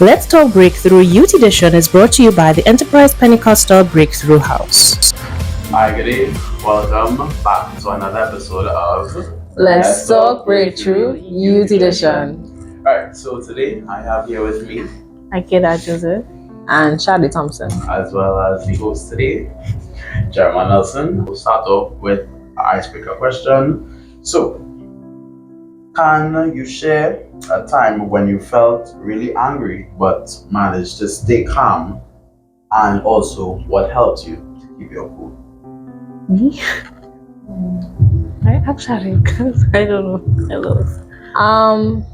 Let's Talk Breakthrough Youth Edition is brought to you by the Enterprise Pentecostal Breakthrough House. Hi, good evening. Welcome back to another episode of Let's Talk Breakthrough Youth Edition. Alright, so today I have here with me Akeda Joseph and Charlie Thompson, as well as the host today, Jeremiah Nelson. We'll start off with an icebreaker question. So, can you share a time when you felt really angry but managed to stay calm, and also what helped you to keep your cool? Me? I actually, because I don't know.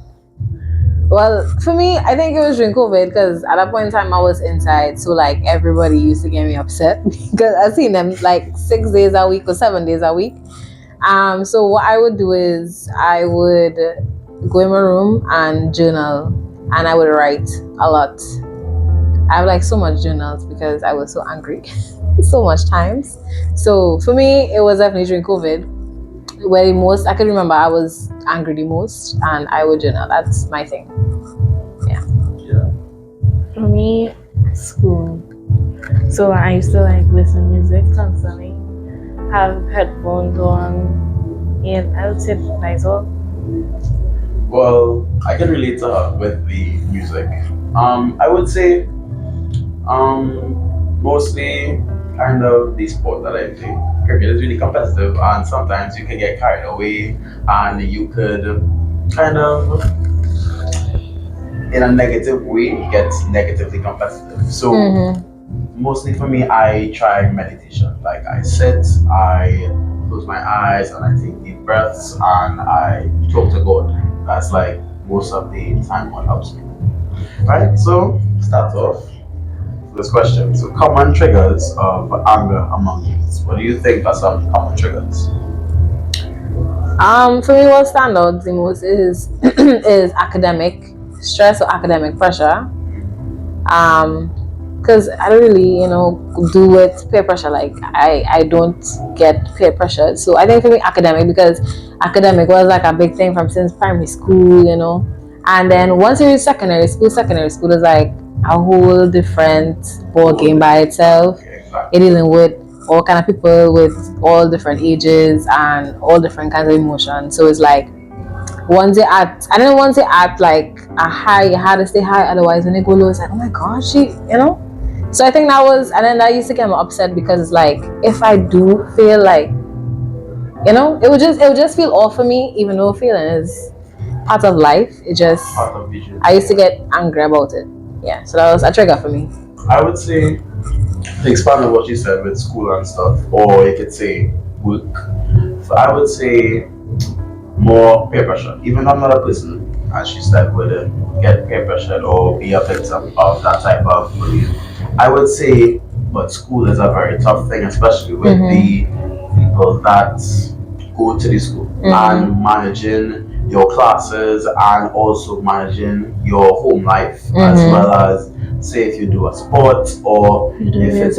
Well, for me, I think it was during COVID because at that point in time I was inside, so like everybody used to get me upset because I seen them like 6 days a week or 7 days a week. So what I would do is I would go in my room and journal, and I would write a lot. I have like so much journals because I was so angry so much times. So for me, it was definitely during COVID where the most I could remember I was angry the most, and I would journal. That's my thing. Yeah. For me, school. So I used to like listen music constantly, have headphones on, and I would say that's all. Well, I can relate to her with the music. I would say mostly kind of the sport that I play. Cricket is really competitive, and sometimes you can get carried away, and you could kind of, in a negative way, get negatively competitive. So mostly for me, I try meditation. Like I sit, I close my eyes, and I take deep breaths, and I talk to God. That's like most of the time what helps me. Right? So start off this question. So common triggers of anger among youths. What do you think are some common triggers? For me, what stands out the most is is academic stress or academic pressure. Because I don't really, do with peer pressure. Like I don't get peer pressure. So I think for me, academic, because academic was like a big thing from since primary school. And then once you reach secondary school is like a whole different ball game by itself. You're dealing with all kind of people with all different ages and all different kinds of emotions. So it's like once they act like a high, you had to stay high, otherwise when they go low, it's like, oh my god, So I think that was, and then that used to get me upset because it's like if I do feel like, it would just feel off for me, even though feeling is part of life. I used to get angry about it. Yeah, so that was a trigger for me. I would say, to expand on what you said with school and stuff, or you could say work. So I would say more peer pressure. Even though I'm not a person, as she said, would get peer pressured or be a victim of that type of bullying. I would say, but school is a very tough thing, especially with the people that go to the school and managing your classes and also managing your home life, as well as say if you do a sport or if it is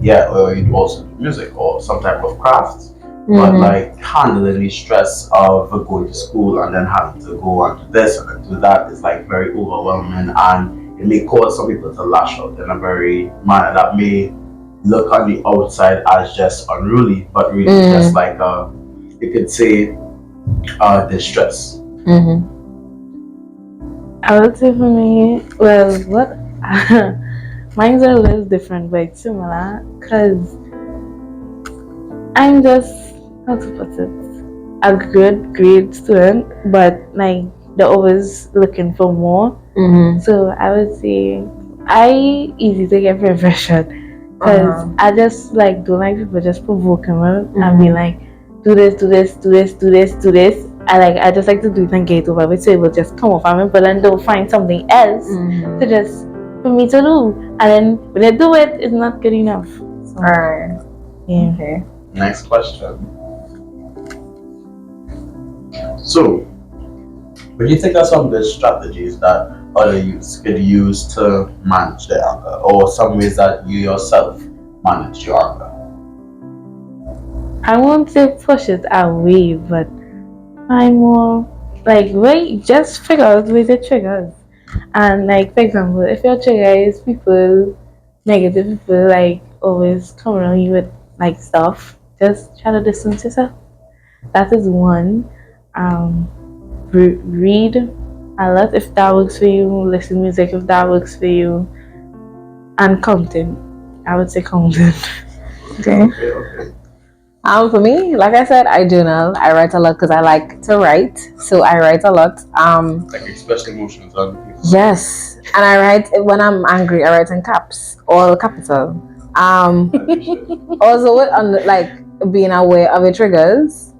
or you also do music or some type of craft. But like handling the stress of going to school and then having to go and do this and then do that is like very overwhelming, and it may cause some people to lash out in a very manner that may look on the outside as just unruly, but really just like you could say distress. I would say for me, well, what mine's are a little different but similar, because I'm just, how to put it, a good grade student, but like they're always looking for more. So I would say I easy to get peer pressured because I just like don't like people just provoking me and be like, do this, do this, do this, do this, do this. I just like to do it and get it over with, so it will just come off of me, but then they'll find something else to just for me to do, and then when they do it, it's not good enough. So, Alright. yeah. Okay. Next question. So, what do you think are some good strategies that other youths could use to manage their anger, or some ways that you yourself manage your anger? I won't say push it away, but I'm more like, wait, just figure out with the triggers. And like for example, if your trigger is people, negative people like always come around you with like stuff, just try to distance yourself. That is one. Um, read a lot if that works for you. Listen to music if that works for you. And content. I would say content. Okay. Okay. For me, like I said, I journal. I write a lot because I like to write. So I write a lot. Like express emotions on people. Yes, and I write when I'm angry. I write in caps, all capital. Also, like being aware of the triggers.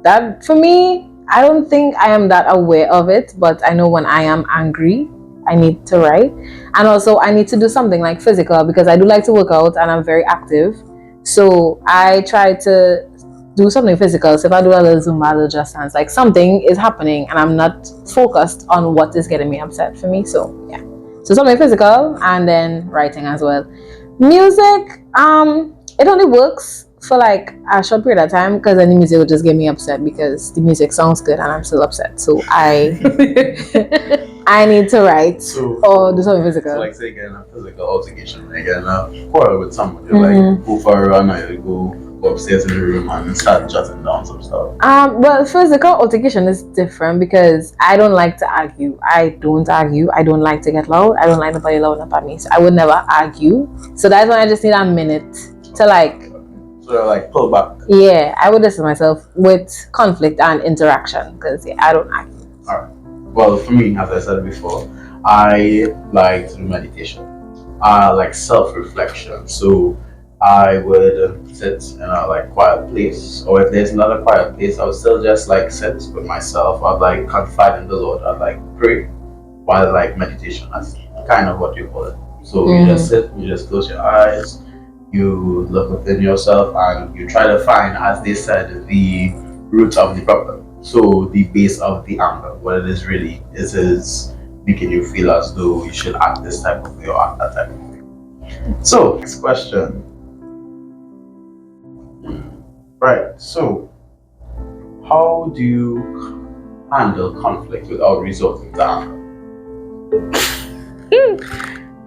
That for me, I don't think I am that aware of it, but I know when I am angry, I need to write, and also I need to do something like physical because I do like to work out and I'm very active. So I try to do something physical. So if I do a little Zumba, a little just dance, like something is happening and I'm not focused on what is getting me upset for me. So yeah. So something physical and then writing as well. Music, it only works for like a short period of time because then the music will just get me upset because the music sounds good and I'm still upset. So I I need to write or do something physical. So like say again a physical altercation, like again a quarrel with someone, you like go for a run or you go upstairs in the room and start jotting down some stuff. Well, physical altercation is different because I don't like to argue. I don't argue. I don't like to get loud. I don't like nobody loud up at me. So I would never argue. So that's when I just need a minute to like. So like pull back. Yeah, I would distance myself with conflict and interaction because I don't argue. Alright. Well, for me, as I said before, I like to do meditation. Like self-reflection. So I would sit in a like quiet place, or if there's another quiet place, I would still just like sit with myself. I'd like confide in the Lord. I'd like pray while like meditation. That's kind of what you call it. So you just sit, you just close your eyes, you look within yourself, and you try to find, as they said, the root of the problem. So the base of the anger, what it is really is making you feel as though you should act this type of way or act that type of way. So next question. Right, so how do you handle conflict without resorting to anger?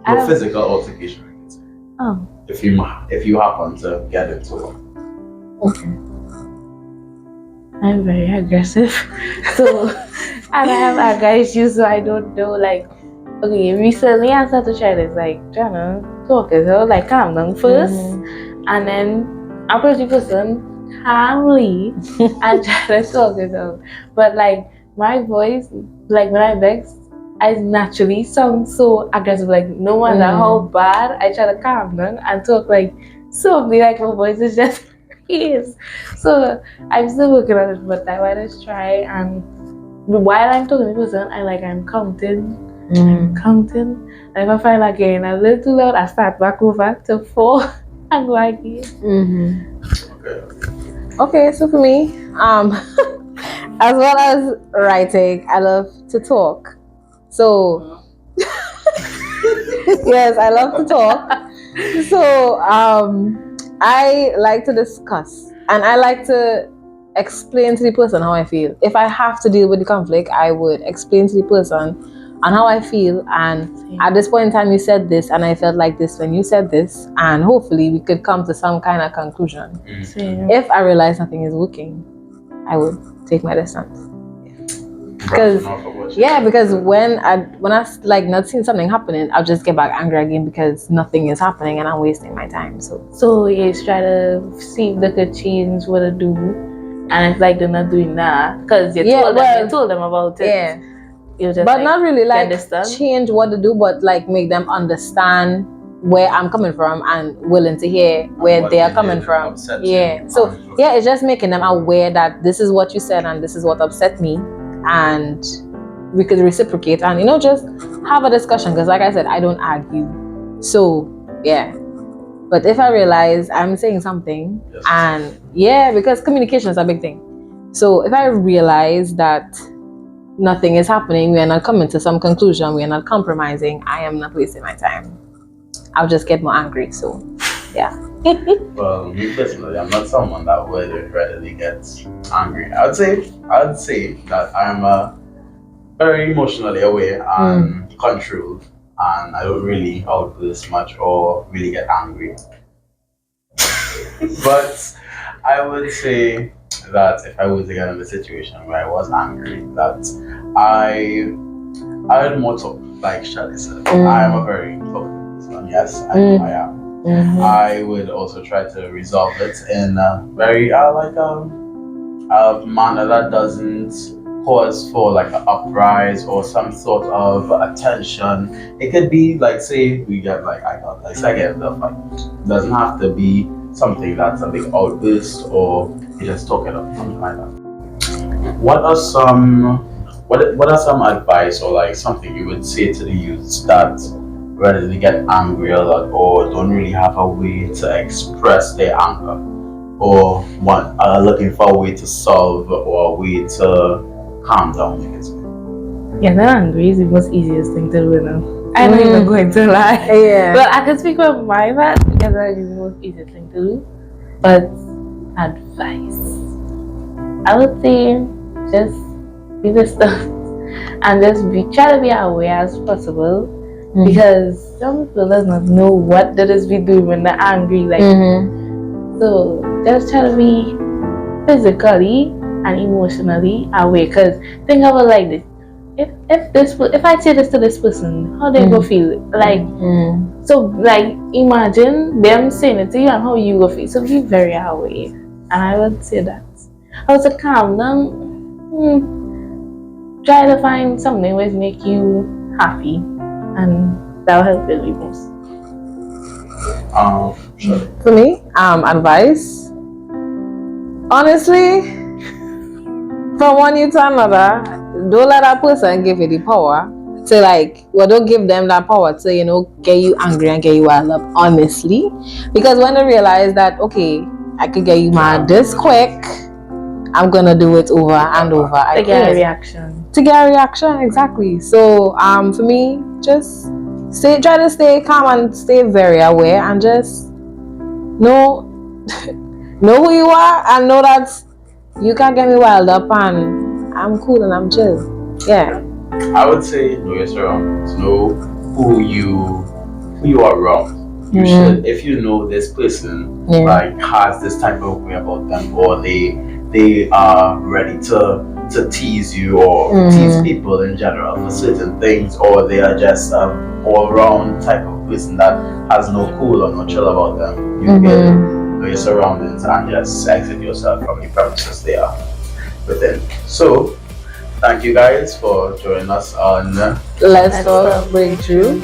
No physical altercation, I can say. Oh. If you happen to get into one. Okay. I'm very aggressive. So and I have anger issues, so I don't know like okay, recently I started to try this like trying to talk as well, like calm down first and then approach the person calmly and try to talk as well. But like my voice, like when I vex, I naturally sound so aggressive, like no matter how bad I try to calm down and talk like softly, like my voice is just is. So I'm still working on it, but I want to try and while I'm talking to the person, I'm counting. I'm counting. And if I find like getting a little too loud, I start back over to 4 and go again. Okay, so for me, as well as writing, I love to talk. So yes, I love to talk. So I like to discuss and I like to explain to the person how I feel. If I have to deal with the conflict, I would explain to the person on how I feel, and at this point in time you said this and I felt like this when you said this, and hopefully we could come to some kind of conclusion. If I realize nothing is working, I would take my distance. Because when I like not seeing something happening, I'll just get back angry again because nothing is happening and I'm wasting my time. So yes, try to see if they could change what to do, and if like they're not doing that, because you told them about it. Yeah. Just, but not really like understand? Change what to do, but like make them understand where I'm coming from and willing to hear where they are coming from. Yeah. So yeah, it's just making them aware that this is what you said and this is what upset me, and we could reciprocate and just have a discussion, because like I said, I don't argue. So yeah. But if I realize I'm saying something and because communication is a big thing. So if I realize that nothing is happening, we are not coming to some conclusion, we are not compromising, I am not wasting my time. I'll just get more angry. So yeah. Well, me personally, I'm not someone that would readily get angry. I'd say that I'm very emotionally aware, and controlled, and I don't really outburst much or really get angry. But I would say that if I was to get in a situation where I was angry, that I I would more talk, like Shadi said. I am a very talkative person. Yes, I know I am. I would also try to resolve it in a very a manner that doesn't cause for like an uprise or some sort of attention. It could be like, say we get like I get the fight. It doesn't have to be something that's a big outburst or you just talk it up, something like that. What are some advice or like something you would say to the youths that whether they get angry a lot or don't really have a way to express their anger or want are looking for a way to solve or a way to calm down, you can say. Yeah, that angry is the most easiest thing to do now. I'm not even going to lie. Yeah. But I can speak from my part because that is the most easiest thing to do. But advice, I would say just be the stuff and just try to be aware as possible because some people does not know what they just be doing when they're angry. Like so, just try to be physically and emotionally aware. Because think of it like this: if I say this to this person, how they go feel? Like so, like imagine them saying it to you and how you go feel. So be very aware. And I would say that. I would say calm down. Try to find something which make you happy, and that will help you the most. Sure. For me, advice. Honestly, from one year to another, don't let that person give you the power to don't give them that power to, get you angry and get you wild up, honestly. Because when they realize that, okay, I could get you mad this quick, I'm gonna do it over and over To again. get a reaction. To get a reaction, exactly. So, for me, just try to stay calm and stay very aware and just know who you are and know that you can't get me wild up and I'm cool and I'm chill. Yeah. I would say know your surroundings, know who you are around. You should, if you know this person like has this type of way about them, or they are ready to tease you or tease people in general for certain things, or they are just all around type of person that has no cool or no chill about them. You can know your surroundings and just exit yourself from the premises they are within. So thank you guys for joining us on Let's Talk Breakthrough.